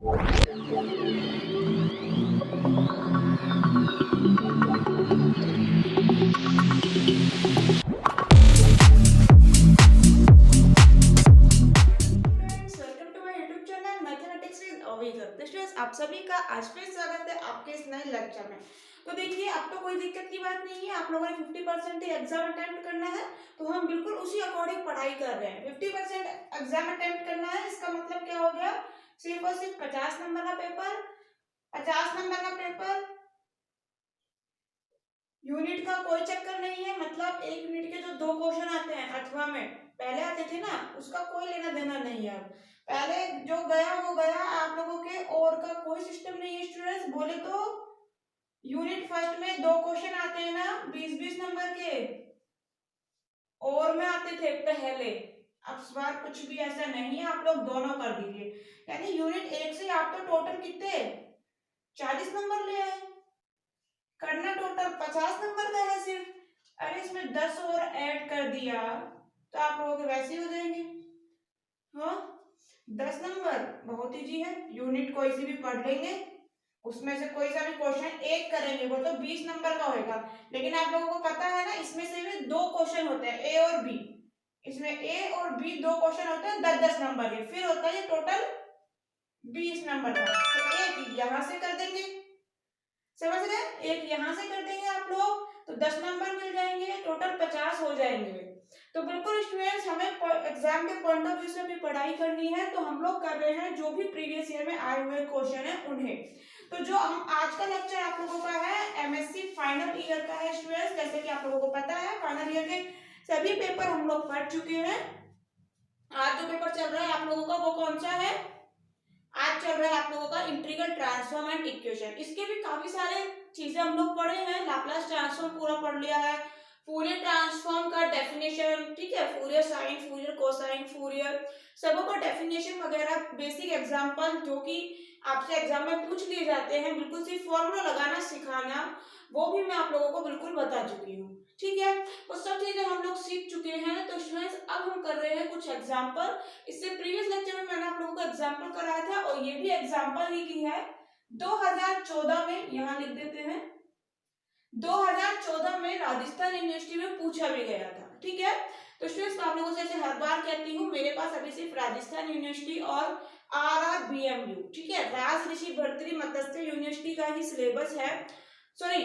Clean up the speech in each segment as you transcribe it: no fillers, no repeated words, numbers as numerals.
Welcome to my YouTube channel mathematics with अविगर। तो students, आप सभी का आज फिर स्वागत है आपके इस नए लेक्चर में। तो देखिए, अब तो कोई दिक्कत की बात नहीं है। आप लोगों ने 50% एग्जाम अटेम्प्ट करना है, तो हम बिल्कुल उसी अकॉर्डिंग पढ़ाई कर रहे हैं। 50% एग्जाम अटेम्प्ट करना है, इसका मतलब क्या हो गया? सिर्फ और सिर्फ 50 नंबर का पेपर। 50 नंबर का पेपर, यूनिट का कोई चक्कर नहीं है। मतलब एक यूनिट के जो दो क्वेश्चन आते हैं अथवा में, पहले आते थे ना, उसका कोई लेना देना नहीं है। अब पहले जो गया वो गया। आप लोगों के और का कोई सिस्टम नहीं है स्टूडेंट्स। बोले तो यूनिट फर्स्ट में दो क्वेश्चन आते हैं ना, 20-20 नंबर के, और में आते थे पहले। अब इस बार कुछ भी ऐसा नहीं है, आप लोग दोनों कर दीजिए। यानी यूनिट एक से आप तो टोटल कितने 40 नंबर ले आए। करना टोटल 50 नंबर का है सिर्फ। अरे इसमें 10 और ऐड कर दिया तो आप लोगों के वैसे ही हो जाएंगे। हाँ, 10 नंबर बहुत इजी है। यूनिट कोई सी भी पढ़ लेंगे, उसमें से कोई सा भी क्वेश्चन एक करेंगे, वो तो 20 नंबर का होगा। लेकिन आप लोगों को पता है ना, इसमें से भी दो क्वेश्चन होते हैं, ए और बी। इसमें ए और बी दो क्वेश्चन होते हैं 10-10 नंबर के, फिर होता है टोटल 20 नंबर का। तो एक यहाँ से कर देंगे, समझ रहे हैं? एक यहाँ से कर देंगे आप लोग तो 10 नंबर मिल जाएंगे, टोटल 50 हो जाएंगे। तो बिल्कुल स्टूडेंट्स, हमें एग्जाम के पॉइंट ऑफ व्यू से भी पढ़ाई करनी है, तो हम लोग कर रहे हैं जो भी प्रीवियस ईयर में आए हुए क्वेश्चन है उन्हें। तो जो हम आज का लेक्चर आप लोगों का है एमएससी फाइनल ईयर का है स्टूडेंट्स। जैसे कि आप लोगों को पता है, फाइनल ईयर के सभी पेपर हम लोग पढ़ चुके हैं। आज जो पेपर चल रहा है आप लोगों का वो कौन सा है? आज चल रहा है आप लोगों का इंटीग्रल ट्रांसफॉर्म एंड इक्वेशन। इसके भी काफी सारे चीजें हम लोग पढ़े हैं। लाप्लास ट्रांसफॉर्म पूरा पढ़ लिया है, फूरियर ट्रांसफॉर्म का डेफिनेशन, ठीक है, Fourier sine, Fourier cosine, Fourier सबों का डेफिनेशन वगैरह, बेसिक एग्जांपल जो कि आपसे एग्जाम में पूछ लिए जाते हैं, बिल्कुल सिर्फ फॉर्मूला लगाना सिखाना, वो भी मैं आप लोगों को बिल्कुल बता चुकी हूँ। ठीक है, वो सब चीजें हम लोग सीख चुके हैं। तो स्टूडेंट्स, अब हम कर रहे हैं कुछ एग्जाम्पल। इससे प्रीवियस लेक्चर में मैंने आप लोगों को एग्जाम्पल कराया था, और ये भी एग्जाम्पल ही की है 2014 में। यहाँ लिख देते हैं, 2014 में राजस्थान यूनिवर्सिटी में पूछा भी गया था। ठीक है, तो स्टूडेंट्स, आप लोगों से ऐसे हर बार कहती हूँ, मेरे पास अभी सिर्फ राजस्थान यूनिवर्सिटी और RRBMU, ठीक है, राज ऋषि भर्तृहरि मत्स्य यूनिवर्सिटी का ही सिलेबस है। सॉरी,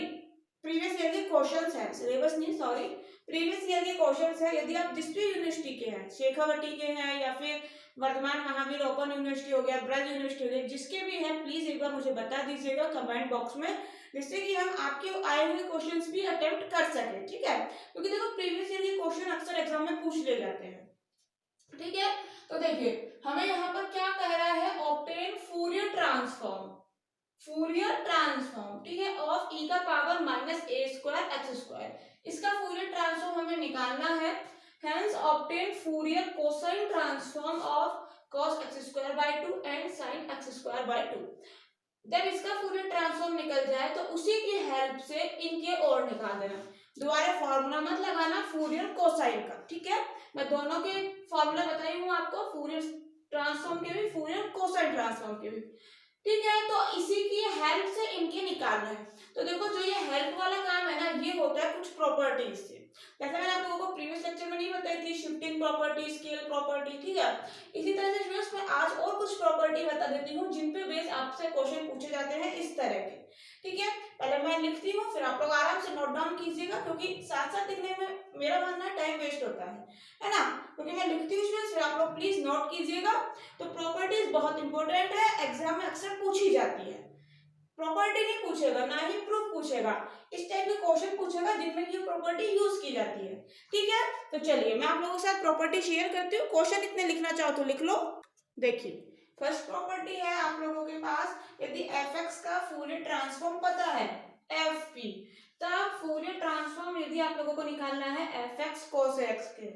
प्रीवियस ईयर के क्वेश्चंस है, सिलेबस नहीं, सॉरी, प्रीवियस ईयर के क्वेश्चंस है। यदि आप जिस भी यूनिवर्सिटी के हैं, शेखावटी के हैं या फिर वर्धमान महावीर ओपन यूनिवर्सिटी हो गया, ब्रज यूनिवर्सिटी हो गया, जिसके भी हैं, प्लीज एक बार मुझे बता दीजिएगा कमेंट बॉक्स में, जिससे कि हम आपके आए हुए क्वेश्चंस भी अटेम्प्ट कर सके। ठीक है, क्योंकि देखो प्रीवियस ईयर के क्वेश्चन अक्सर एग्जाम में पूछ ले जाते हैं। ठीक है, तो देखिए हमें यहाँ पर क्या कह रहा है, obtain Fourier transform, Fourier transform, ठीक है, ऑफ e का पावर -a² x²। इसका फूरियर ट्रांसफॉर्म हमें निकालना है। Hence obtain Fourier cosine transform of cos x²/2 and sin x²/2। जब इसका फूरियर ट्रांसफॉर्म निकल जाए तो उसी की हेल्प से इनके और निकाल देना। दोबारा फॉर्मूला मत लगाना फूरियर कोसाइन का, ठीक है, मैं दोनों के फॉर्मूला बताई हूँ आपको, फूरियर ट्रांसफॉर्म के भी, फूरियर कोसाइन ट्रांसफॉर्म के भी। ठीक है, तो इसी की हेल्प से इनके निकालना है। तो देखो, जो ये हेल्प वाला काम है ना, ये होता है कुछ प्रॉपर्टीज से। जैसे मैंने आप लोगों को प्रीवियस लेक्चर में नहीं बताई थी, शिफ्टिंग प्रॉपर्टी, स्केल प्रॉपर्टी, ठीक है, इसी तरह से स्टूडेंट्स मैं आज और कुछ प्रॉपर्टी बता देती हूँ जिन पे बेस आपसे क्वेश्चन पूछे जाते हैं इस तरह के। ठीक है, पहले मैं लिखती हूँ, फिर आप लोग आराम से नोट डाउन कीजिएगा, क्योंकि साथ साथ लिखने में मेरा मानना टाइम वेस्ट होता है ना, क्योंकि मैं लिखती हूँ स्टूडेंट्स, फिर आप लोग प्लीज नोट कीजिएगा। तो प्रॉपर्टीज बहुत इंपॉर्टेंट है, एग्जाम में अक्सर पूछी जाती है। प्रॉपर्टी नहीं पूछेगा, ना ही प्रूफ पूछेगा, इस टाइप के क्वेश्चन पूछेगा जिनमें ये प्रॉपर्टी यूज की जाती है। ठीक है, तो चलिए मैं आप लोगों के साथ प्रॉपर्टी शेयर करती हूँ। क्वेश्चन इतने लिखना चाहो तो लिख लो। देखिए, फर्स्ट प्रॉपर्टी है आप लोगों के पास, यदि एफ एक्स का फूरियर ट्रांसफॉर्म पता है, एफ पी, तब फूरियर ट्रांसफॉर्म यदि आप लोगों को निकालना है एफ एक्स कोस एक्स के,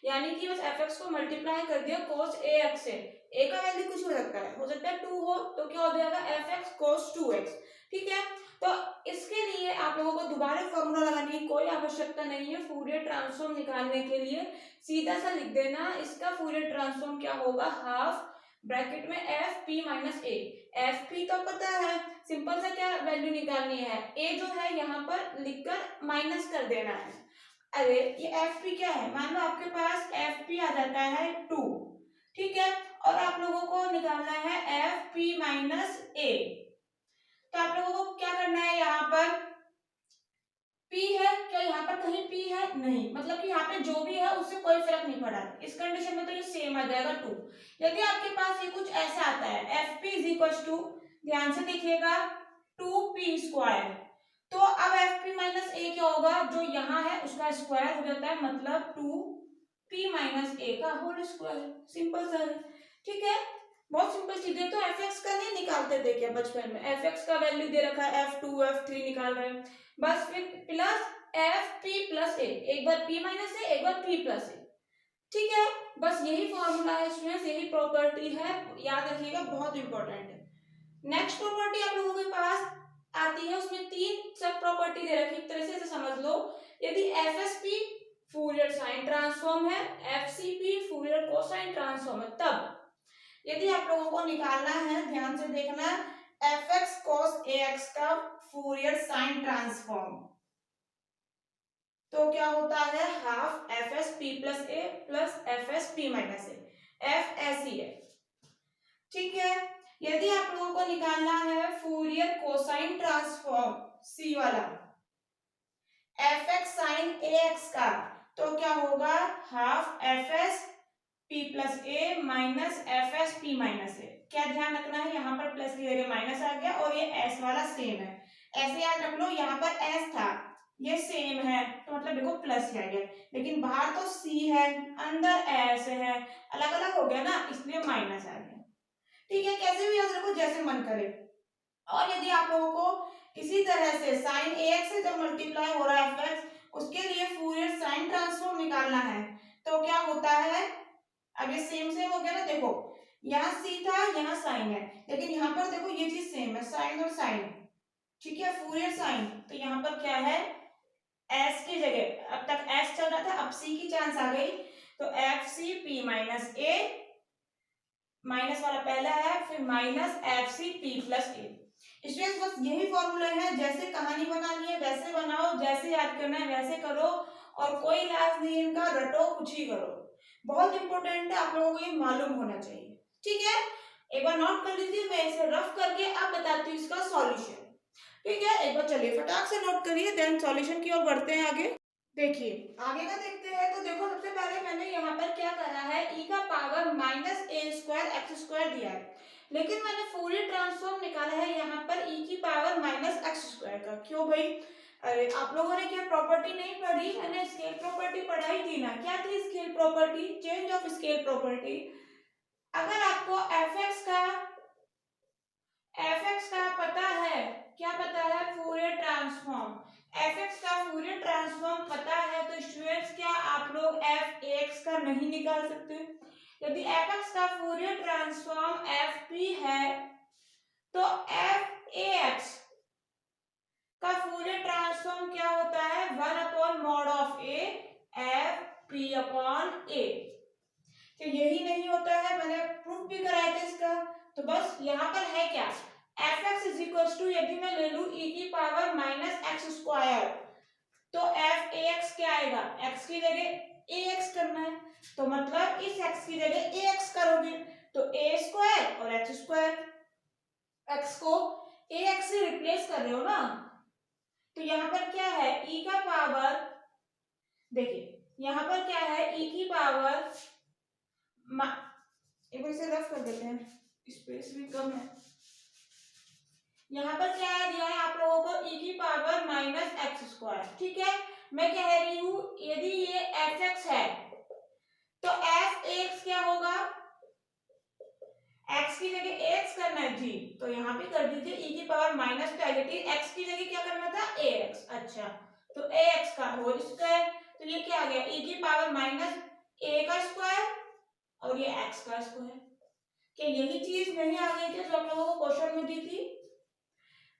यानी कि बस एफ एक्स को मल्टीप्लाई कर दिया कोस ए एक्स से, ए का वैल्यू कुछ हो सकता है 2 हो, तो क्या हो जाएगा एफ एक्स कोस 2x। ठीक है, तो इसके लिए आप लोगों को दोबारा फॉर्मूला लगाने की कोई आवश्यकता नहीं है। फूरियर ट्रांसफॉर्म निकालने के लिए सीधा सा लिख देना, इसका फूरियर ट्रांसफॉर्म क्या होगा, हाफ ब्रैकेट में F P minus A. F P तो पता है, सिंपल सा क्या वैल्यू निकालनी है, ए जो है यहाँ पर लिखकर माइनस कर देना है। अरे ये एफ पी क्या है, मान लो आपके पास एफ पी आ जाता है 2, ठीक है, और आप लोगों को निकालना है एफ पी माइनस ए। तो आप लोगों को क्या करना है, यहाँ पर P है क्या, यहाँ पर कहीं P है नहीं, मतलब कि यहाँ पे जो भी है उससे कोई फर्क नहीं पड़ा। इस कंडीशन में तो ये सेम आ जाएगा 2। यदि आपके पास ये कुछ ऐसा आता है F P is equal to, ध्यान से देखिएगा, 2p²। तो अब एफ पी माइनस ए क्या होगा, जो यहाँ है उसका स्क्वायर हो जाता है, मतलब 2p माइनस ए का होल स्क्वायर। सिंपल सा है, ठीक है, बहुत सिंपल चीजें। तो एफ एक्स का नहीं निकालते थे क्या बचपन में, एफ एक्स का वैल्यू दे रखा है F2 F3 निकाल रहे हैं, बस फिर प्लस एफ पी प्लस ए, एक बार p माइनस ए एक बार p प्लस ए, ठीक है, बस यही फॉर्मूला है स्टूडेंट्स, यही प्रॉपर्टी है, याद रखिएगा, बहुत इंपॉर्टेंट है। नेक्स्ट प्रॉपर्टी आप लोगों के पास आती है, उसमें 3 सब प्रॉपर्टी दे रखी, एक तरह से समझ लो, यदि F S P Fourier sine transform है, F C P Fourier cosine transform है, तब यदि आप लोगों को निकालना है, ध्यान से देखना, F X cos A X का फूरियर साइन ट्रांसफॉर्म, तो क्या होता है, half F S P plus A plus F S P minus A, F ऐसी है, ठीक है। यदि आप लोगों को निकालना है फूरियर कोसाइन ट्रांसफॉर्म सी वाला, F X sine A X का, तो क्या होगा, half F S P plus A minus F S P minus A. क्या ध्यान रखना है, यहाँ पर प्लस की जगह माइनस आ गया, और ये एस वाला सेम है, ऐसे याद रख लो, यहाँ पर एस था, ये सेम है, तो मतलब देखो प्लस आ गया, लेकिन बाहर तो सी है, अंदर एस है, अलग अलग हो गया ना, इसलिए माइनस आ गया, ठीक है, कैसे भी याद रखो, जैसे मन करे। और यदि आप लोगों को इसी तरह से साइन ए एक्स से जब मल्टीप्लाई हो रहा है एफ एक्स, उसके लिए फूरियर साइन ट्रांसफॉर्म निकालना है, तो क्या होता है, अब ये सेम सेम हो गया ना, देखो यहाँ सी था, यहाँ साइन है, लेकिन यहाँ पर देखो ये चीज सेम है, साइन और साइन, ठीक है, फूरियर साइन, तो यहाँ पर क्या है, एस की जगह, अब तक एस चल रहा था, अब सी की चांस आ गई, तो F C P minus A, minus वाला पहला है, फिर minus F C P plus A. Students बस यही फॉर्मूला है, जैसे कहानी बनानी है वैसे बनाओ, जैसे याद करना है वैसे करो, और कोई इलाज नहीं इनका, रटो कुछ ही करो, बहुत इंपॉर्टेंट है, आप लोगों को ये मालूम होना चाहिए, ठीक है, एक बार नोट कर लीजिए, मैं इसे रफ करके अब बताती हूँ इसका सॉल्यूशन, ठीक है, एक बार चलिए फटाक से नोट करिए, देन सॉल्यूशन की ओर बढ़ते हैं आगे। देखिए आगे का देखते हैं, तो देखो सबसे पहले मैंने यहाँ पर क्या करा है, e का पावर माइनस ए स्क्वायर एक्स स्क्वायर दिया है, लेकिन मैंने फूरियर ट्रांसफॉर्म निकाला है यहाँ पर e की पावर माइनस एक्स स्क्वायर का। क्यों भाई, अरे आप लोगों ने क्या प्रॉपर्टी नहीं पढ़ी, मैंने स्केल प्रॉपर्टी पढ़ाई थी ना, क्या थी scale property, change of scale property. अगर आपको एफ एक्स का पता है, क्या पता है, फूरियर ट्रांसफॉर्म, एफ एक्स का फूरियर ट्रांसफॉर्म पता है, तो स्टूडेंट्स क्या आप लोग एफ एक्स का नहीं निकाल सकते। यदि एफ एक्स का फूरियर ट्रांसफॉर्म एफ पी है, तो एफ ए एक्स का फूरियर ट्रांसफॉर्म क्या होता है, 1/mod of A F P upon A. तो यही नहीं होता है, मैंने प्रूफ भी कराया था इसका, तो बस यहाँ पर है क्या, F X is equal to, यदि मैं ले लू e की पावर माइनस एक्स स्क्वायर, तो एफ ए एक्स क्या आएगा, x की जगह ए एक्स करना है, तो मतलब इस x की जगह ए एक्स करोगे, तो ए स्क्वायर और एक्स स्क्वायर, x को ए एक्स से रिप्लेस कर रहे हो ना, तो यहाँ पर क्या है, e का पावर, देखिए यहाँ पर क्या है, e की पावर, एक बार इसे रफ कर देते हैं, स्पेस भी कम है, यहाँ पर क्या दिया है आप लोगों को, e की पावर माइनस एक्स स्क्वायर, ठीक है, मैं कह रही हूँ यदि ये एफ एक्स है, तो एफ एक्स क्या होगा, x की जगह x करना है जी, तो यहाँ पे कर दीजिए e की पावर माइनस नेगेटिव, x की जगह क्या करना था, ax, अच्छा, तो ax का होल स्क्वायर, तो ये क्या आ गया, e की पावर माइनस a का स्क्वायर और ये x का स्क्वायर। क्या यही चीज नहीं आ गई थी जो हम लोगों को क्वेश्चन में दी थी,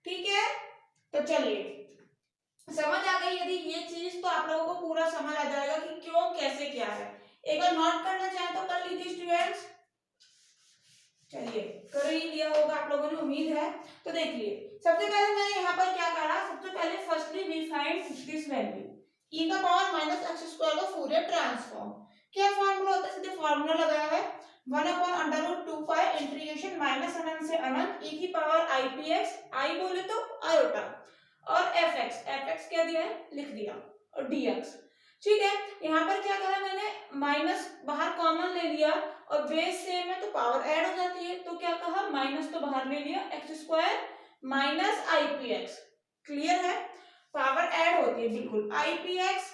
ठीक है, तो चलिए समझ आ गई यदि ये चीज, तो आप लोगों को पूरा समझ आ जाएगा कि क्यों कैसे क्या है। एक बार नोट करना चाहे तो कर लीजिए स्टूडेंट्स। चलिए कर ही लिया होगा आप लोगों ने, उम्मीद है। तो देखिए सबसे पहले मैंने यहाँ पर क्या करा, सबसे पहले firstly we find this value E का पावर माइनस एक्स स्क्वायर का फूरियर ट्रांसफॉर्म। क्या फॉर्मूला होता है, सीधे फॉर्मूला लगाया है 1/√2 इंटीग्रेशन माइनस अनंत से अनंत ई की पावर आई पी एक्स, आई बोले तो आयोटा, और एफ एक्स क्या दिया है लिख दिया, और डी एक्स। ठीक है, यहाँ पर क्या करा मैंने, माइनस बाहर कॉमन ले लिया और बेस सेम है तो पावर ऐड हो जाती है, तो क्या कहा माइनस तो बाहर ले लिया, x square minus I P x. Clear है, पावर ऐड होती है बिल्कुल, I P x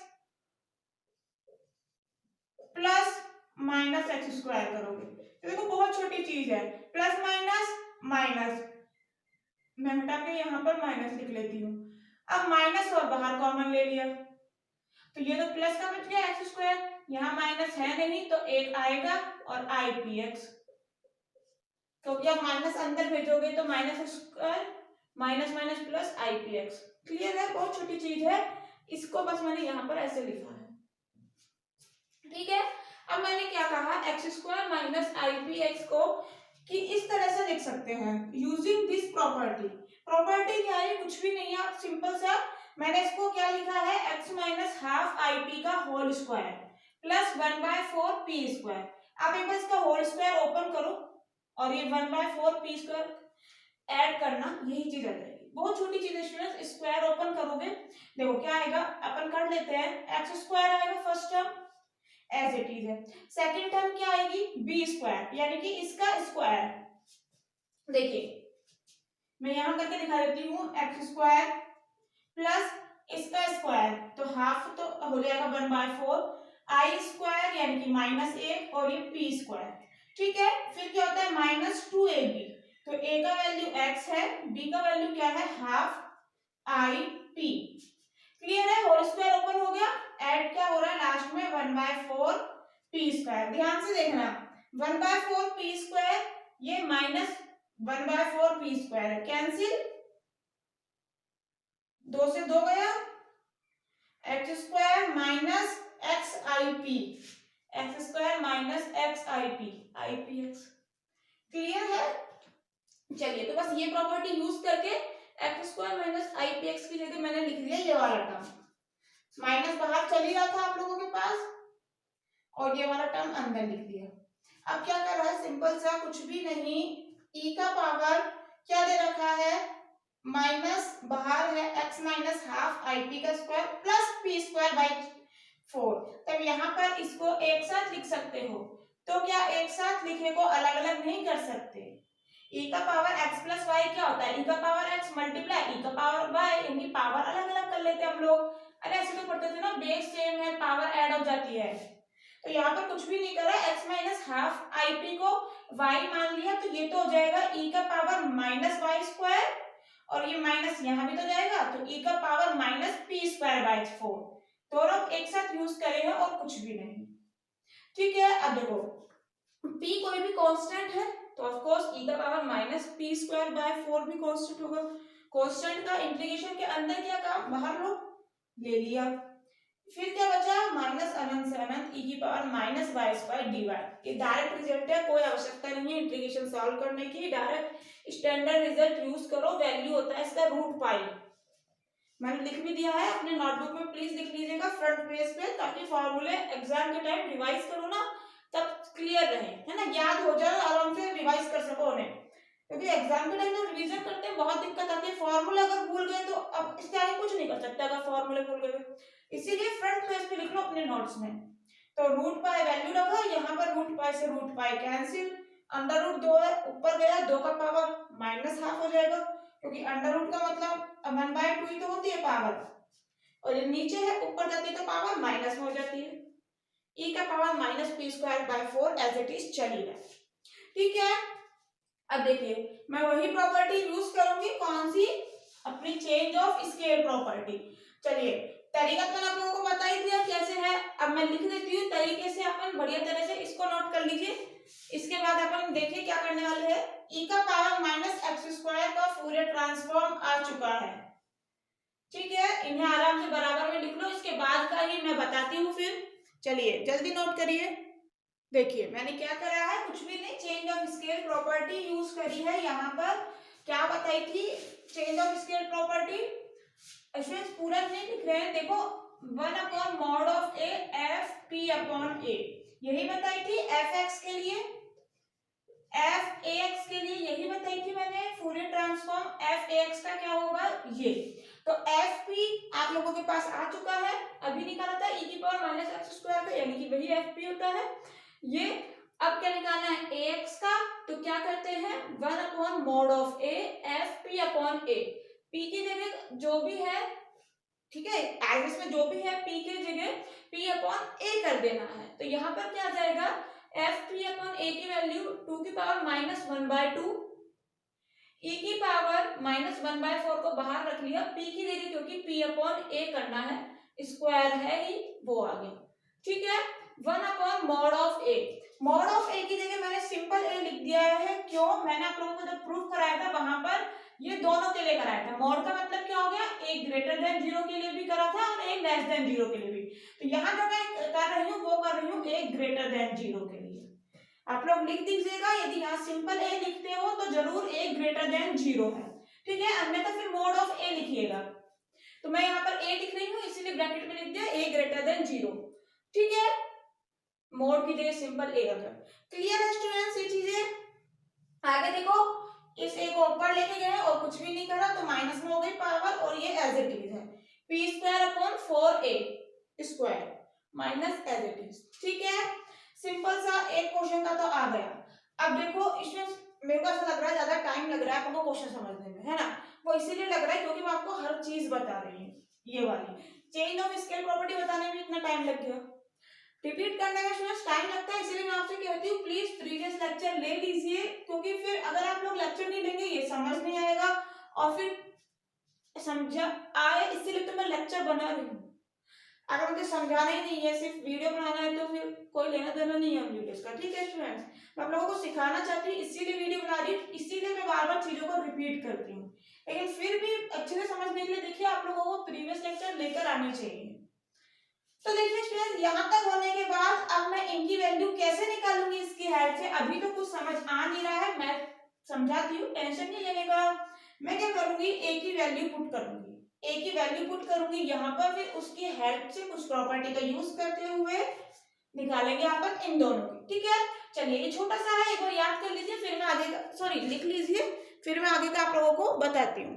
plus minus X square करोगे तो देखो बहुत छोटी चीज है, प्लस माइनस माइनस, मैं हटा के यहाँ पर माइनस लिख लेती हूँ। अब माइनस और बाहर कॉमन ले लिया तो ये तो प्लस का बच गया एक्स स्क्वायर, यहाँ माइनस है नहीं तो एक आएगा और आई पी एक्स, क्योंकि आप माइनस अंदर भेजोगे तो minus square minus minus plus I P x. Clear है, बहुत छोटी चीज है, इसको बस मैंने यहाँ पर ऐसे लिखा है। ठीक है, अब मैंने क्या कहा, x square minus I P x को कि इस तरह से लिख सकते हैं यूजिंग दिस प्रॉपर्टी। प्रॉपर्टी क्या है, कुछ भी नहीं है, आप सिंपल सा मैंने इसको क्या लिखा है, X minus half I P का whole square plus 1/4 P square. आप एक बार इसका होल स्क्वायर ओपन करो और ये 1/4 पी स्क्वायर ऐड करना, यही चीज आ जाएगी। बहुत छोटी चीज है स्टूडेंट्स, स्क्वायर ओपन करोगे देखो क्या आएगा, अपन कर लेते हैं, एक्स स्क्वायर आएगा first term as it is है, सेकंड टर्म क्या आएगी बी स्क्वायर, यानी कि इसका स्क्वायर। देखिए मैं यहां करके दिखा देती हूँ, एक्स स्क्वायर प्लस इसका स्क्वायर तो हाफ तो हो जाएगा 1/4 आई स्क्वायर यानी कि माइनस ए और ये पी स्क्वायर। ठीक है, फिर क्या होता है माइनस 2ab, तो a का वैल्यू x है, b का वैल्यू क्या है हाफ आई पी। क्लियर है, होल स्क्वायर ओपन हो गया, ऐड क्या हो रहा है लास्ट में 1/4 पी स्क्वायर। ध्यान से देखना 1/4 पी स्क्वायर ये माइनस 1/4 पी स्क्वायर है, कैंसिल, 2 से 2 गया, x square minus x I P, x square minus x I P x. Clear है, चलिए तो बस ये प्रॉपर्टी यूज करके x square minus I P x की जगह मैंने लिख दिया ये वाला टर्म, माइनस बाहर चल ही रहा था आप लोगों के पास और ये वाला टर्म अंदर लिख दिया। अब क्या कर रहा है, सिंपल सा कुछ भी नहीं, ई का पावर क्या दे रखा है, माइनस बाहर है X minus half I P का square plus P square by 4। तब यहाँ पर इसको एक साथ लिख सकते हो, तो क्या एक साथ लिखे को अलग अलग नहीं कर सकते। e का पावर x प्लस वाई क्या होता है, e का पावर x मल्टीप्लाई e का पावर y, इनकी पावर अलग अलग कर लेते हैं हम लोग। अरे ऐसे तो पढ़ते थे ना, बेस सेम है पावर ऐड हो जाती है, तो यहाँ पर कुछ भी नहीं करा, x minus half I P को y मान लिया तो ये तो हो जाएगा e का पावर माइनस वाई स्क्वायर और ये माइनस यहाँ भी तो जाएगा तो e का power minus P square by 4, दोनों एक साथ यूज करेंगे और कुछ भी नहीं। ठीक है, अब देखो p कोई भी कांस्टेंट है तो ऑफ कोर्स e का power minus P square by 4 भी कांस्टेंट होगा। कांस्टेंट का इंटीग्रेशन के अंदर क्या काम, बाहर लो ले लिया, फिर क्या बचा माइनस अनंत से अनंत e की power minus Y square D Y. ये डायरेक्ट रिजल्ट है, कोई आवश्यकता नहीं है इंटीग्रेशन सॉल्व करने की, डायरेक्ट स्टैंडर्ड रिजल्ट यूज करो, वैल्यू होता है इसका रूट पाई। मैंने लिख भी दिया है, अपने नोटबुक में प्लीज लिख लीजिएगा फ्रंट पेज पे, ताकि फॉर्मूले एग्जाम के टाइम रिवाइज करो ना तब क्लियर रहे, है ना, याद हो जाए, आराम से रिवाइज कर सको उन्हें, क्योंकि एग्जाम के टाइम जब रिवीजन करते हैं बहुत दिक्कत आती है, फॉर्मूला अगर भूल गए तो अब इससे आगे कुछ नहीं कर सकते अगर फॉर्मूले भूल गए, इसीलिए फ्रंट पेज पे लिख लो अपने नोट्स में। तो रूट पाई वैल्यू रखा, यहाँ पर रूट पाई से root pi cancel, under root 2 है ऊपर गया, 2 का पावर माइनस हाफ हो जाएगा, क्योंकि अंडर रूट का मतलब 1/2 ही तो होती है पावर, और ये नीचे है ऊपर जाती है तो पावर माइनस हो जाती है, e का power minus P square by 4 as it is चलेगा। ठीक है, अब देखिए मैं वही प्रॉपर्टी यूज करूंगी, कौन सी, अपनी चेंज ऑफ स्केल प्रॉपर्टी। चलिए तरीका तो आप लोगों को बता ही दिया कैसे है, अब मैं लिख देती हूँ तरीके से, अपन बढ़िया तरह से इसको नोट कर लीजिए। इसके बाद अपन देखिए क्या करने वाले हैं, e का पावर माइनस एक्स स्क्वायर का फूरियर ट्रांसफॉर्म आ चुका है। ठीक है, इन्हें आराम से बराबर में लिख लो, इसके बाद का ही मैं बताती हूँ फिर। चलिए जल्दी नोट करिए, देखिए मैंने क्या करा है, कुछ भी नहीं, change of scale property use करी है। यहाँ पर क्या बताई थी change of scale property, students पूरा नहीं लिख रहे हैं, देखो 1/mod of A F P upon A, यही बताई थी एफ एक्स के लिए, एफ ए एक्स के लिए यही बताई थी मैंने। Fourier transform F A X का क्या होगा ये, तो एफ पी आप लोगों के पास आ चुका है, अभी निकाला था e की पावर माइनस एक्स स्क्वायर का, यानी कि वही एफ पी होता है ये। अब क्या निकालना है ए एक्स का, तो क्या करते हैं 1/mod of A F P upon A, P की जगह जो भी है, ठीक है, एल्स में जो भी है पी के जगह पी अपॉन ए कर देना है। तो यहाँ पर क्या आ जाएगा एफ पी अपॉन ए की वैल्यू 2 की पावर -1/2, e की पावर -1/4 को बाहर रख लिया, p की जगह क्योंकि p अपॉन a करना है, स्क्वायर है ही, वो आ गया, ठीक है। 1/mod of a, mod of a की जगह मैंने सिंपल a लिख दिया है, क्यों, मैंने आप लोगों को जब प्रूफ कराया था वहां पर ये दोनों के लिए कराया था। मॉड का मतलब क्या हो गया, a ग्रेटर देन 0 के लिए भी करा था और a लेस देन 0 के लिए भी, तो यहाँ जो मैं कर रही हूँ वो कर रही हूँ a ग्रेटर देन 0 के लिए। आप लोग लिख दीजिएगा, यदि यहाँ सिंपल ए लिखते हो तो जरूर ए ग्रेटर देन 0 है, ठीक है, अन्यथा फिर मोड ऑफ ए लिखिएगा। तो मैं यहाँ पर ए लिख रही हूँ इसीलिए ब्रैकेट में लिख दिया ए ग्रेटर देन 0, ठीक है, मोड की जगह सिंपल ए रखा। क्लियर है स्टूडेंट्स ये चीजें। आगे देखो, इस ए को ऊपर लेके गए और कुछ भी नहीं करा तो माइनस में हो गई पावर, और ये एज इट इज है P square upon 4a square minus as it is, ठीक है। सिंपल सा एक क्वेश्चन का तो आ गया। अब देखो इसमें मेरे को ऐसा लग रहा है ज्यादा टाइम लग रहा है आपको क्वेश्चन समझने में, है ना, वो इसीलिए लग रहा है क्योंकि मैं आपको हर चीज बता रही हूँ। ये वाली चेंज ऑफ स्केल प्रॉपर्टी बताने में इतना टाइम लग गया, रिपीट करने में स्टूडेंट्स टाइम लगता है, इसलिए मैं आपसे कहती हूँ प्लीज प्रीवियस लेक्चर ले लीजिए, क्योंकि फिर अगर आप लोग लेक्चर नहीं लेंगे ये समझ नहीं आएगा, और फिर समझा आए इसीलिए तो मैं लेक्चर बना रही हूँ। अगर मुझे समझाना ही नहीं है, सिर्फ वीडियो बनाना है, तो फिर कोई लेना देना नहीं है वीडियोस का, ठीक है स्टूडेंट्स। मैं आप लोगों को सिखाना चाहती हूँ, इसीलिए वीडियो बना रही हूँ, इसीलिए मैं बार बार चीजों को रिपीट करती हूँ, लेकिन फिर भी अच्छे से समझने के लिए देखिए आप लोगों को प्रीवियस लेक्चर लेकर आने चाहिए। तो देखिए स्टूडेंट्स, यहाँ तक होने के बाद अब मैं इनकी वैल्यू कैसे निकालूंगी इसकी हेल्प से, अभी तो कुछ समझ आ नहीं रहा है, मैं समझाती हूँ, टेंशन नहीं लेने का। मैं क्या करूंगी, ए की वैल्यू पुट करूंगी, ए की वैल्यू पुट करूंगी यहाँ पर, फिर उसकी हेल्प से कुछ प्रॉपर्टी का यूज करते हुए निकालेंगे यहाँ पर इन दोनों की, ठीक है। चलिए ये छोटा सा है, एक बार याद कर लीजिए, फिर मैं आगे का, सॉरी लिख लीजिए, फिर मैं आगे का आप लोगों को बताती हूँ।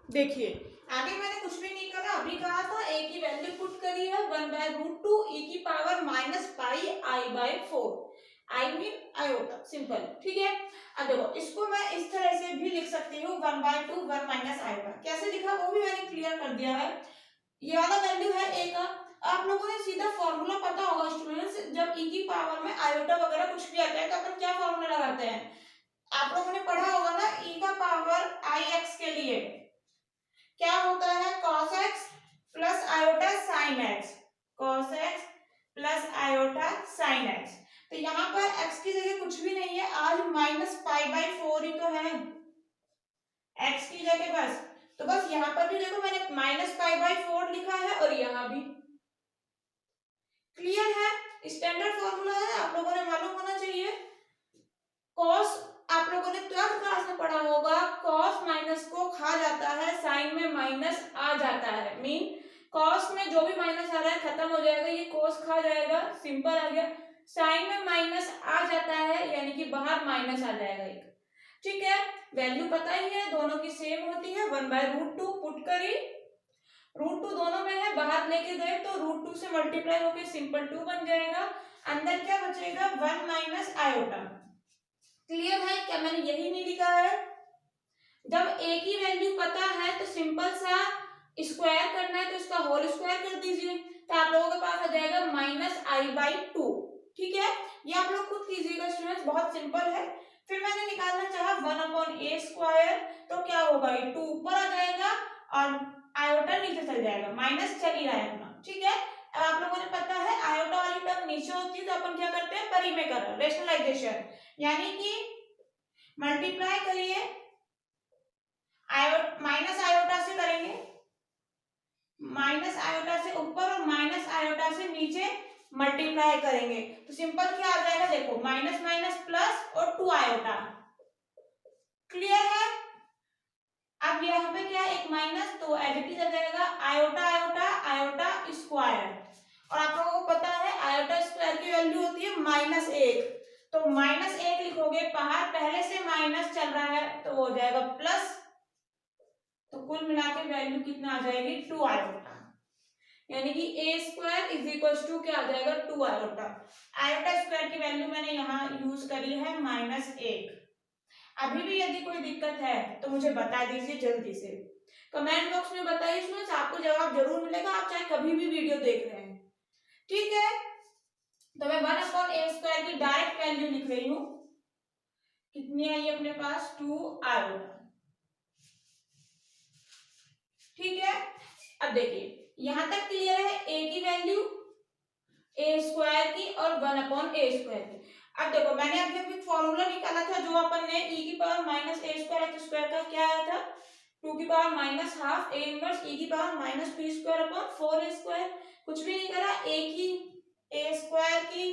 देखिए आगे मैंने कुछ भी नहीं करा, अभी कहा था ए की वैल्यू पुट करी है 1/√2 e की power -πi/4, I mean iota, simple, ठीक है। अब देखो इसको मैं इस तरह से भी लिख सकती हूँ 1/2 1 माइनस आयोटा, कैसे लिखा वो भी मैंने क्लियर कर दिया है। ये वाला वैल्यू है ए का, आप लोगों ने सीधा फॉर्मूला पता होगा स्टूडेंट्स, जब e की पावर में आयोटा वगैरह कुछ भी आता है तो अपन क्या फॉर्मूला लगाते हैं, आप लोगों ने पढ़ा होगा ना, e का पावर ix के लिए क्या होता है cos x plus iota sin x, cos x plus iota sin x। तो यहाँ पर x की जगह कुछ भी नहीं है, आज -π/4 ही तो है x की जगह बस, तो बस यहाँ पर भी देखो मैंने -π/4 लिखा है और यहाँ भी। क्लियर है, स्टैंडर्ड फॉर्मूला है, आप लोगों ने मालूम होना चाहिए। cos आप लोगों ने 12th क्लास में पढ़ा होगा, cos माइनस को खा जाता है, साइन में माइनस आ जाता है, मीन cos में जो भी माइनस आ रहा है खत्म हो जाएगा, ये cos खा जाएगा, सिंपल आ गया। साइन में माइनस आ जाता है यानी कि बाहर माइनस आ जाएगा एक, ठीक है। वैल्यू पता ही है, दोनों की सेम होती है, 1/√2 पुट करी, √2 दोनों में है, बाहर लेके गए तो √2 से मल्टीप्लाई होकर सिंपल 2 बन जाएगा, अंदर क्या बचेगा 1 माइनस आयोटा। क्लियर है, क्या मैंने यही नहीं लिखा है, जब ए की वैल्यू पता है तो सिंपल सा स्क्वायर करना है तो इसका होल स्क्वायर कर दीजिए, तो आप लोगों के पास आ जाएगा -i/2, ठीक है। ये आप लोग खुद कीजिएगा स्टूडेंट्स, बहुत सिंपल है। फिर मैंने निकालना चाहा 1/a², तो क्या होगा, ये 2 ऊपर आ जाएगा और आयोटा नीचे चल जाएगा, माइनस चल ही रहा है अपना, ठीक है। अब आप लोगों ने पता है आयोटा वाली टर्म नीचे होती है तो अपन क्या करते हैं, परिमेय रेशनलाइजेशन, यानी कि मल्टीप्लाई करिए, माइनस आयोटा से करेंगे, माइनस आयोटा से ऊपर और माइनस आयोटा से नीचे, मल्टीप्लाई करेंगे तो सिंपल क्या आ जाएगा, देखो माइनस माइनस प्लस और 2 आयोटा। क्लियर है? अब यहाँ पे क्या है, एक माइनस, तो एज इट इज आ जाएगा आयोटा आयोटा आयोटा स्क्वायर। और आप लोगों को पता है आयोटा स्क्वायर की वैल्यू होती है -1, तो -1 लिखोगे बाहर, पहले से माइनस चल रहा है तो वो हो जाएगा प्लस, तो कुल मिला के वैल्यू कितना आ जाएगी 2 आयोटा, यानी कि a square is equal to क्या आ जाएगा 2 आयोटा। आयोटा स्क्वायर की वैल्यू मैंने यहाँ यूज करी है -1। अभी भी यदि कोई दिक्कत है तो मुझे बता दीजिए जल्दी से, कमेंट बॉक्स में बताइए, स्टूडेंट्स आपको जवाब जरूर मिलेगा, आप चाहे कभी भी वीडियो देख रहे हैं। ठीक है, तो मैं 1/a² की डायरेक्ट वैल्यू लिख रही हूं, कितनी आई अपने पास 2 आयोटा। ठीक है, अब देखिए यहां तक क्लियर है, a की वैल्यू a² की और 1/a² की। अब देखो मैंने अभी फॉर्मूला निकाला था जो अपन ने e⁻−a²x² का क्या आया था, 2⁻½ a इनवर्स e⁻−p²/4a²। कुछ भी नहीं करा, a² की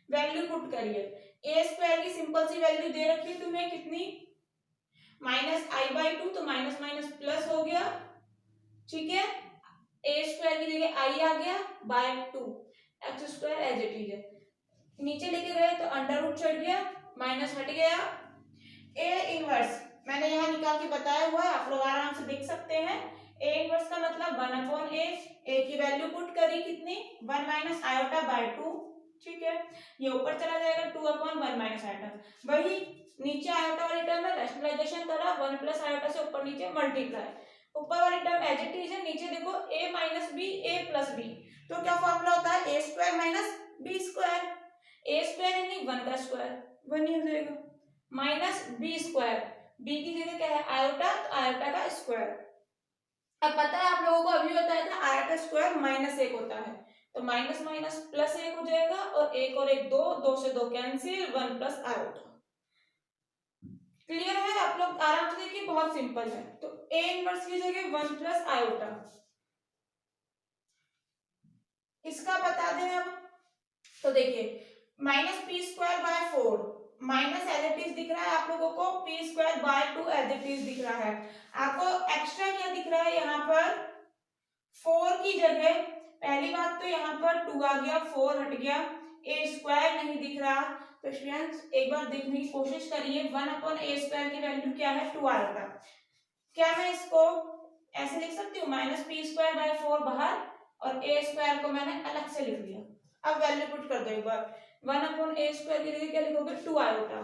वैल्यू पुट करिए। a² की सिंपल सी वैल्यू दे रखी तुम्हें कितनी, -i/2, तो माइनस माइनस प्लस हो गया। ठीक है, a² की जगह i आ गया bye 2, x² as it is है, नीचे लेके गए तो अंडर रूट चढ़ गया, माइनस हट गया। ए इनवर्स मैंने यहाँ निकाल के बताया हुआ है, आप लोग आराम से देख सकते हैं। ए इनवर्स का मतलब 1/a, ए की वैल्यू पुट करी कितनी 1 माइनस आयोटा बाय 2। ठीक है, ये ऊपर चला जाएगा 2/1 माइनस आयोटा, वही नीचे आयोटा वाली टर्म में रैशनलाइजेशन करा, 1 प्लस आयोटा से ऊपर नीचे मल्टीप्लाई, ऊपर वाली टर्म एज इट इज है, नीचे देखो a minus B a plus B, तो क्या फॉर्मूला होता है a² माइनस b², a² यानी 1 का स्क्वायर 1 ही हो जाएगा, माइनस b², b की जगह क्या है आयोटा, तो आयोटा का स्क्वायर। अब पता है आप लोगों को अभी बताया था आयोटा स्क्वायर -1 होता है, तो माइनस माइनस प्लस 1 हो जाएगा, और 1 और 1 2, 2 से 2 कैंसिल, 1 प्लस आयोटा। क्लियर है? आप लोग आराम से देखिए, बहुत सिंपल है। तो a इनवर्स की जगह 1 प्लस आयोटा, इसका बता दें अब, तो देखिए -p²/4 minus as it is दिख रहा है आप लोगों को, p²/2 एज इट इज दिख रहा है। आपको एक्स्ट्रा क्या दिख रहा है यहाँ पर, 4 की जगह, पहली बात तो यहाँ पर 2 आ गया, 4 हट गया, a² नहीं दिख रहा, तो स्टूडेंट्स एक बार देखने की कोशिश करिए, 1/a² की वैल्यू क्या है 2 आएगा। क्या मैं इसको ऐसे लिख सकती हूँ, -p²/4 बाहर और a² को मैंने अलग से लिख दिया। अब वैल्यू पुट कर दो एक बार, 1/a² की जगह क्या लिखोगे 2 आयोटा,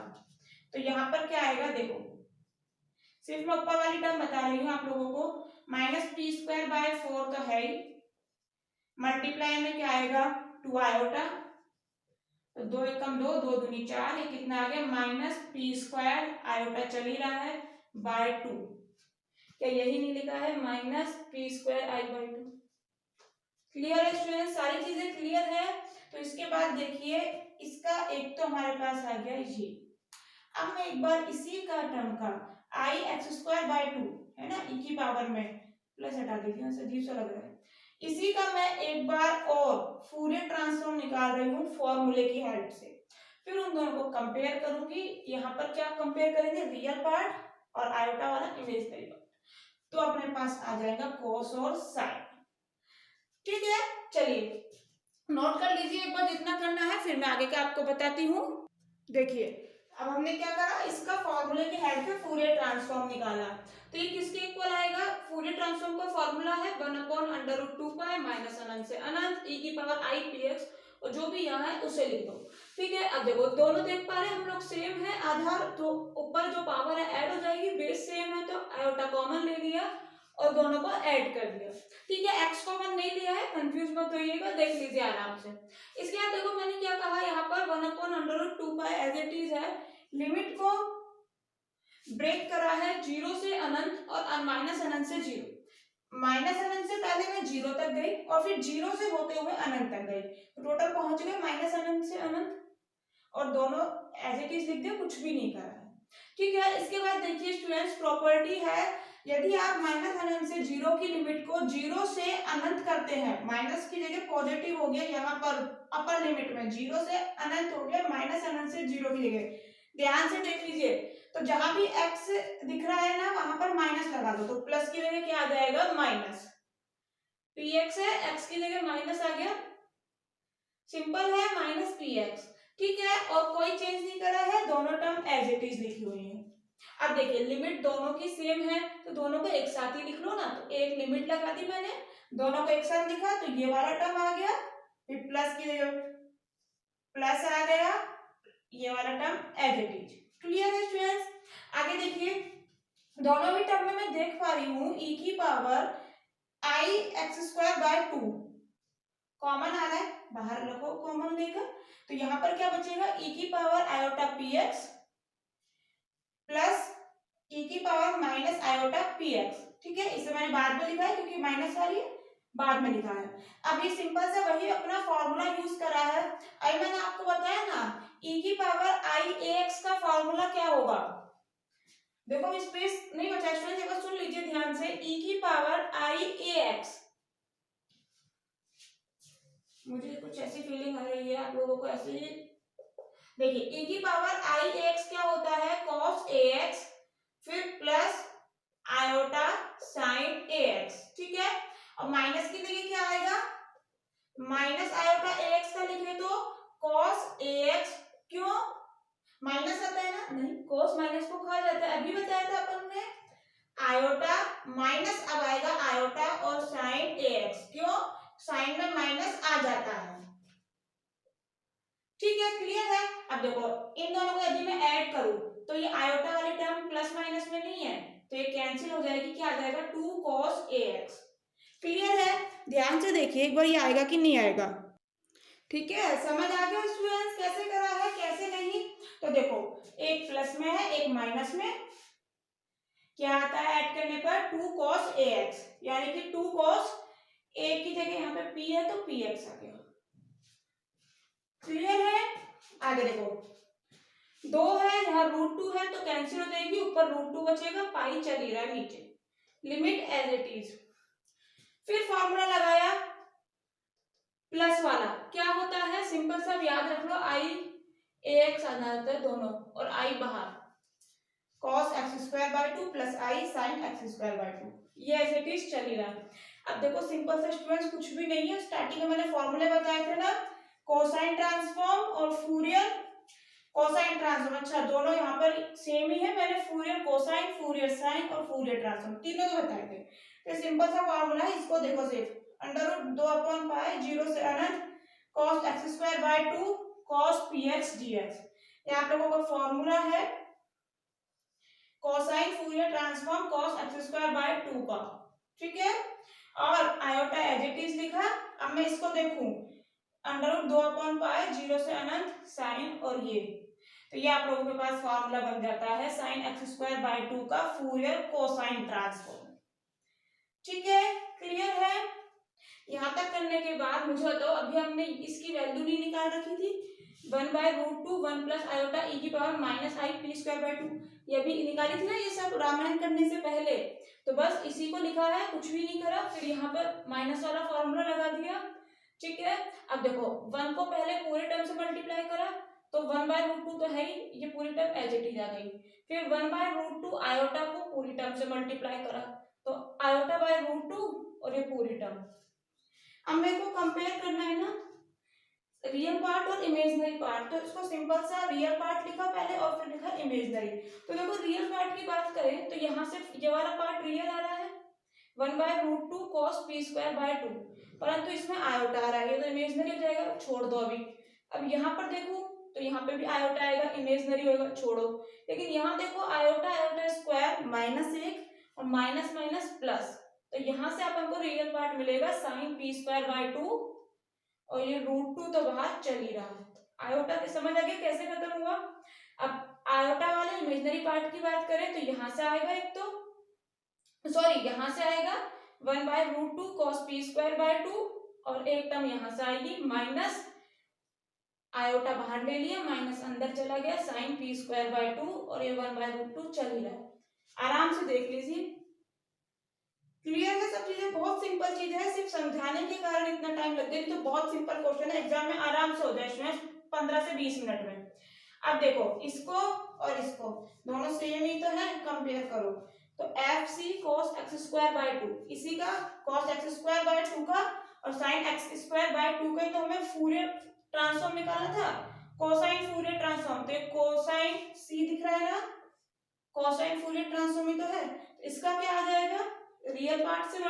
तो यहाँ पर क्या आएगा देखो, सिर्फ मैं ऊपर वाली टर्म बता रही हूँ आप लोगों को, -p²/4 तो है ही, मल्टीप्लाई में क्या आएगा 2 आयोटा, तो 2 एकम 2, 2 दूनी 4, ये कितना आ गया -p² आयोटा चल ही रहा है बाय 2, क्या यही नहीं लिखा है -p²i/2। क्लियर है स्टूडेंट, सारी चीजें क्लियर है। तो इसके बाद देखिए इसका एक तो हमारे पास आ गया ये, अब मैं एक बार इसी का टर्म का i(x²/2) है ना, e की पावर में प्लस हटा दीजिए, अजीब सा लग रहा है, इसी का मैं एक बार और फूरियर ट्रांसफॉर्म निकाल रही हूँ फॉर्मूले की हेल्प से, फिर उन दोनों को कंपेयर करूंगी। यहाँ पर क्या कंपेयर करेंगे, रियल पार्ट और आयोटा वाला इमेजिनरी पार्ट, तो अपने पास आ जाएगा कोस और साइन। ठीक है, चलिए नोट कर लीजिए एक बार जितना करना है, फिर मैं आगे का आपको बताती हूँ। देखिए अब हमने क्या करा, इसका फॉर्मूले की हेल्प से फूरियर ट्रांसफॉर्म निकाला, तो ये किसके इक्वल आएगा, फूरियर ट्रांसफॉर्म का फॉर्मूला है 1/√2π माइनस अनंत से अनंत e⁻i⁴ और जो भी यहाँ है उसे लिख दो। ठीक है, अब देखो दोनों देख पा रहे हैं हम लोग, सेम है आधार, तो ऊपर जो पावर है ऐड हो जाएगी, बेस सेम है तो आयोटा कॉमन ले लिया और दोनों को ऐड कर दिया। ठीक है, x कॉमन नहीं लिया है, कंफ्यूज मत होइएगा, देख लीजिए आराम से। इसके बाद देखो मैंने क्या कहा, यहाँ पर 1/√2π एज इट इज है, लिमिट को ब्रेक करा है 0 से अनंत और माइनस अनंत से 0, माइनस अनंत से पहले मैं 0 तक गई और फिर 0 से होते हुए अनंत तक गई, तो टोटल पहुंच गए माइनस अनंत से अनंत, और दोनों एज इट इज लिख दिया, कुछ भी नहीं करा है। ठीक है, इसके बाद देखिए स्टूडेंट्स प्रॉपर्टी है यदि आप माइनस अनंत से जीरो की लिमिट को जीरो से अनंत करते हैं, माइनस की जगह पॉजिटिव हो गया यहाँ पर अपर लिमिट में, जीरो से अनंत हो गया, माइनस अनंत से जीरो की जगह, ध्यान से देख लीजिए, तो जहां भी x दिख रहा है ना वहां पर माइनस लगा दो, तो प्लस की जगह क्या आ जाएगा, माइनस, px है, x की जगह माइनस आ गया, सिंपल है, माइनस px, ठीक है, और कोई चेंज नहीं करा है, दोनों टर्म एज इट इज लिखी हुई है। अब देखिए लिमिट दोनों की सेम है तो दोनों को एक साथ ही लिख लो ना, तो एक लिमिट लगा दी मैंने, दोनों को एक साथ लिखा, तो ये वाला टर्म आ गया, फिर प्लस की जगह प्लस आ गया, ये वाला term as it is. Clear है स्टूडेंट्स? आगे देखिए, दोनों भी टर्म में मैं देख पा रही हूँ e की power I X square by 2 common आ रहा है, बाहर रखो कॉमन लेकर, तो यहाँ पर क्या बचेगा, e की power iota P x plus e की power minus iota P x, ठीक है, इसे मैंने बाद में लिखा है क्योंकि माइनस वाली बाद में लिखा है। अब ये सिंपल से वही अपना फॉर्मूला यूज करा है, अभी मैंने आपको बताया ना e की पावर आई ए एक्स का फॉर्मूला क्या होगा, देखो स्पेस नहीं बचा स्टूडेंट, एक बार सुन लीजिए ध्यान से, e की पावर आई ए एक्स, मुझे कुछ ऐसी फीलिंग आ रही है आप लोगों को ऐसे ही, देखिए e की पावर आई ए एक्स क्या होता है, cos ए एक्स फिर plus iota sine A x, ठीक है, और माइनस की जगह क्या आएगा, माइनस आयोटा ए एक्स का लिखे तो cos ए एक्स, क्यों माइनस आता है ना, नहीं cos माइनस को खा जाता है, अभी बताया था अपन ने, आयोटा माइनस अब आएगा आयोटा और साइन ए एक्स, क्यों साइन में माइनस आ जाता है, ठीक है, क्लियर है। अब देखो इन दोनों को यदि मैं ऐड करूं तो ये आयोटा वाली टर्म प्लस माइनस में नहीं है, तो ये कैंसिल हो जाएगी, क्या आ जाएगा 2 cos ए एक्स, क्लियर है, ध्यान से देखिए एक बार ये आएगा कि नहीं आएगा, ठीक है, समझ आ गया स्टूडेंट्स कैसे करा है कैसे नहीं, तो देखो एक प्लस में है एक माइनस में, क्या आता है ऐड करने पर 2 cos ए एक्स, यानी कि 2 cos ए की जगह यहाँ पे p है तो पी एक्स आ गया, क्लियर है। आगे देखो दो है यहाँ √2 है तो कैंसिल हो जाएगी, ऊपर √2 बचेगा, पाई चल ही रहा है नीचे, लिमिट एज इट इज, फिर फॉर्मूला लगाया प्लस वाला, क्या होता है सिंपल सा याद रख लो, आई ए एक्स आ जाता है दोनों और आई बाहर, cos x square by 2 plus I sign X square by 2, ये एज इट इज चल ही रहा है। अब देखो सिंपल सा स्टूडेंट्स कुछ भी नहीं है, स्टार्टिंग में मैंने फॉर्मूले बताए थे ना, कोसाइन ट्रांसफॉर्म और फूरियर कोसाइन ट्रांसफॉर्म, अच्छा दोनों यहाँ पर सेम ही है, मैंने फूरियर कोसाइन फूरियर साइन और फूरियर ट्रांसफॉर्म तीनों तो बताए थे, तो सिंपल सा फॉर्मूला है, इसको देखो सिर्फ अंडर रूट 2/पाई 0 से अनंत cos x square by 2 cos P x D x, ये आप लोगों का फॉर्मूला है cosine Fourier transform cos x square by 2 का, ठीक है, और आयोटा एज इट इज लिखा। अब मैं इसको देखूं अंडर रूट 2/पाई 0 से अनंत साइन, और ये तो ये आप लोगों के पास फॉर्मूला बन जाता है साइन एक्स स्क्वायर बाय 2 का फूरियर कोसाइन ट्रांसफॉर्म, ठीक है, क्लियर है। यहाँ तक करने के बाद मुझे बताओ, अभी हमने इसकी वैल्यू नहीं निकाल रखी थी, 1/√2 1 प्लस आयोटा ई की power minus I P square by 2, ये भी निकाली थी ना, ये सब रामायण करने से पहले, तो बस इसी को लिखा है, कुछ भी नहीं करा, फिर यहाँ पर माइनस वाला फॉर्मूला लगा दिया, ठीक है। अब देखो 1 को पहले पूरे टर्म से मल्टीप्लाई करा तो 1/√2 तो है ही, ये पूरी टर्म एज इट इज आ गई, फिर 1/√2 आयोटा को पूरी टर्म से मल्टीप्लाई करा तो आयोटा बाय √2 और ये पूरी टर्म। अब मेरे को कंपेयर करना है ना रियल पार्ट और इमेजिनरी पार्ट, तो इसको सिंपल सा रियल पार्ट लिखा पहले और फिर लिखा इमेजिनरी, तो देखो रियल पार्ट की बात करें तो यहाँ से ये वाला पार्ट रियल आ रहा है 1/√2 cos p स्क्वायर बाय 2, परंतु इसमें आयोटा आ रहा है, ये तो इमेजिनरी हो जाएगा, छोड़ दो अभी। अब यहाँ पर देखो तो यहाँ पे भी आयोटा आएगा, इमेजिनरी होगा, छोड़ो, लेकिन यहाँ देखो आयोटा आयोटा स्क्वायर -1 और माइनस माइनस प्लस, तो यहाँ से अपन को रियल पार्ट मिलेगा साइन p स्क्वायर बाय 2 और ये √2 तो बाहर चल ही रहा है, आयोटा के समझ आ गया कैसे खत्म हुआ। अब आयोटा वाले इमेजिनरी पार्ट की बात करें तो यहाँ से आएगा एक तो सॉरी यहाँ से आएगा 1/√2 cos p स्क्वायर बाय 2 और एक टर्म यहाँ से आएगी माइनस आयोटा बाहर ले लिया, माइनस अंदर चला गया साइन p स्क्वायर बाय 2 और ये 1/√2 चल ही रहा है, आराम से देख लीजिए चीज है, सिर्फ समझाने के कारण इतना टाइम लग गया, तो बहुत सिंपल क्वेश्चन है, एग्जाम में आराम से हो जाए स्टूडेंट्स 15 से 20 मिनट में। अब देखो इसको और इसको दोनों सेम ही तो है, कंपेयर करो। तो F C cos x square by 2, इसी का cos x स्क्वायर बाय 2 का और sin x स्क्वायर बाय 2 का, तो हमें फूरियर ट्रांसफॉर्म निकालना था, कोसाइन फूरियर ट्रांसफॉर्म। तो ये कोसाइन सी दिख रहा है ना, कोसाइन फूरियर ट्रांसफॉर्म ही तो है, तो इसका क्या आ जाएगा, रियल पार्ट से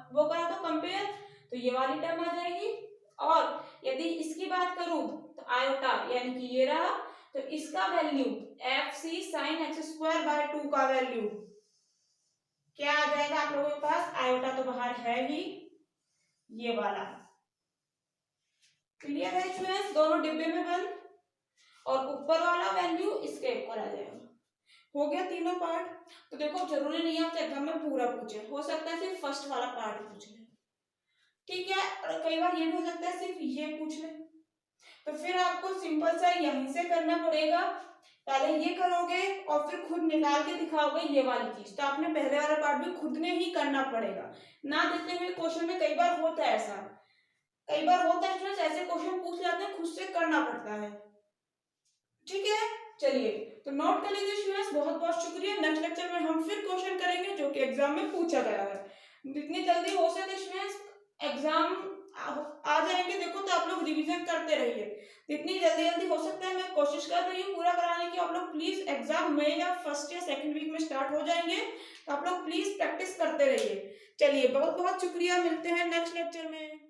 वो करा तो कंपेयर, तो ये वाली टर्म आ जाएगी। और यदि इसकी बात करूं तो आयोटा यानी कि ये रहा, तो इसका value F C sine X square by 2 का वैल्यू क्या आ जाएगा आप लोगों के पास, आयोटा तो बाहर है ही, ये वाला। क्लियर है स्टूडेंट्स, दोनों डिब्बे में बंद, और ऊपर वाला वैल्यू इसके ऊपर आ जाएगा। हो गया तीनों पार्ट। तो देखो जरूरी नहीं है आपके एग्जाम में पूरा पूछे, हो सकता है सिर्फ फर्स्ट वाला पार्ट पूछ ले, ठीक है, और कई बार ये भी हो सकता है सिर्फ ये पूछ ले। तो फिर आपको सिंपल सा यहीं से करना पड़ेगा, पहले ये करोगे और फिर खुद निकाल के दिखाओगे ये वाली चीज, तो आपने पहले वाला पार्ट भी खुद ने ही करना पड़ेगा, ना देते हुए क्वेश्चन में कई बार होता है ऐसा, कई बार होता है ऐसे क्वेश्चन पूछ जाते हैं, खुद से करना पड़ता है, ठीक है। चलिए तो नोट कर लीजिए स्टूडेंट्स, बहुत बहुत शुक्रिया। नेक्स्ट लेक्चर में हम फिर क्वेश्चन करेंगे जो कि एग्जाम में पूछा गया है, जितनी जल्दी हो सके स्टूडेंट्स एग्जाम आ जाएंगे, देखो तो आप लोग रिवीजन करते रहिए, जितनी जल्दी हो सकता है मैं कोशिश कर रही हूँ पूरा कराने की। आप लोग प्लीज एग्जाम में या फर्स्ट या सेकंड वीक में स्टार्ट हो जाएंगे, तो आप लोग प्लीज प्रैक्टिस करते रहिए। चलिए बहुत बहुत शुक्रिया, मिलते हैं नेक्स्ट लेक्चर में।